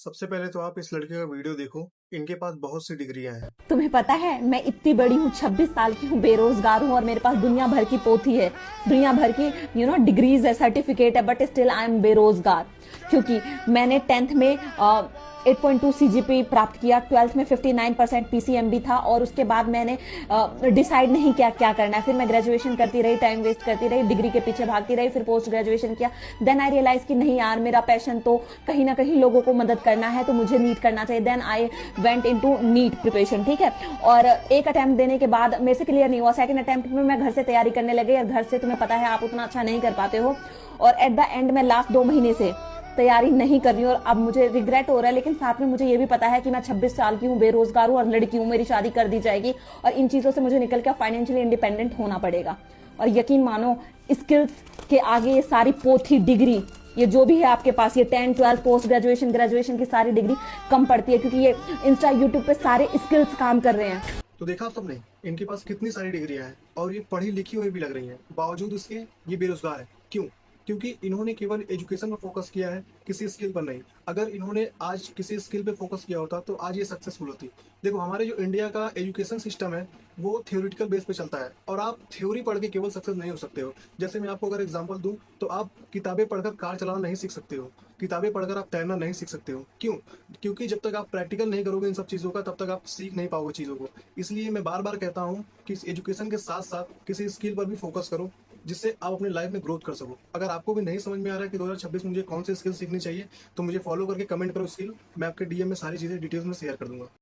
सबसे पहले तो आप इस लड़के का वीडियो देखो। इनके पास बहुत सी डिग्रियां हैं। तुम्हें पता है मैं इतनी बड़ी हूँ, 26 साल की हूँ, बेरोजगार हूँ और मेरे पास दुनिया भर की पोथी है, दुनिया भर की डिग्रीज है, सर्टिफिकेट है, बट स्टिल आई एम बेरोजगार। क्योंकि मैंने 10th में 8.2 सीजीपी प्राप्त किया, 12th में 59% पीसीएमबी था और उसके बाद मैंने डिसाइड नहीं किया क्या करना है। फिर मैं ग्रेजुएशन करती रही, टाइम वेस्ट करती रही, डिग्री के पीछे भागती रही, फिर पोस्ट ग्रेजुएशन किया। देन आई रियलाइज कि नहीं यार, मेरा पैशन तो कहीं ना कहीं लोगों को मदद करना है, तो मुझे नीट करना चाहिए। Then I went into NEET preparation, ठीक है। और एक अटेम्प्ट देने के बाद मेरे से क्लियर नहीं हुआ, सेकंड अटेम्प्ट में मैं घर से तैयारी करने लगी और घर से तुम्हें पता है आप उतना अच्छा नहीं कर पाते हो। और एट द एंड मैं लास्ट 2 महीने से तैयारी नहीं कर रही हूँ और अब मुझे रिग्रेट हो रहा है। लेकिन साथ में मुझे ये भी पता है कि मैं 26 साल की हूँ, बेरोजगार हूँ और लड़की हूँ, मेरी शादी कर दी जाएगी और इन चीजों से मुझे निकल कर फाइनेंशियली इंडिपेंडेंट होना पड़ेगा। और यकीन मानो, स्किल्स के आगे ये सारी पोथी डिग्री, ये जो भी है आपके पास, ये 10, 12, पोस्ट ग्रेजुएशन, ग्रेजुएशन की सारी डिग्री कम पड़ती है, क्योंकि ये इंस्टा यूट्यूब पे सारे स्किल्स काम कर रहे हैं। तो देखा आप सबने, इनके पास कितनी सारी डिग्रियां हैं और ये पढ़ी लिखी हुई भी लग रही हैं। बावजूद इसके ये बेरोजगार है। क्यों? क्योंकि इन्होंने केवल एजुकेशन पर फोकस किया है, किसी स्किल पर नहीं। अगर इन्होंने आज किसी स्किल पे फोकस किया होता तो आज ये सक्सेसफुल होती। देखो, हमारे जो इंडिया का एजुकेशन सिस्टम है वो थ्योरेटिकल बेस पे चलता है और आप थ्योरी पढ़ के केवल सक्सेस नहीं हो सकते हो। जैसे मैं आपको अगर एग्जांपल दूं तो आप किताबें पढ़कर कार चलाना नहीं सीख सकते हो, किताबें पढ़कर आप तैरना नहीं सीख सकते हो। क्यों? क्योंकि जब तक आप प्रैक्टिकल नहीं करोगे इन सब चीज़ों का, तब तक आप सीख नहीं पाओगे चीज़ों को। इसलिए मैं बार बार कहता हूँ कि एजुकेशन के साथ साथ किसी स्किल पर भी फोकस करो, जिससे आप अपने लाइफ में ग्रोथ कर सको। अगर आपको भी नहीं समझ में आ रहा है कि 2026 मुझे कौन सी स्किल सीखनी चाहिए, तो मुझे फॉलो करके कमेंट करो स्किल। मैं आपके डीएम में सारी चीज़ें डिटेल्स में शेयर कर दूंगा।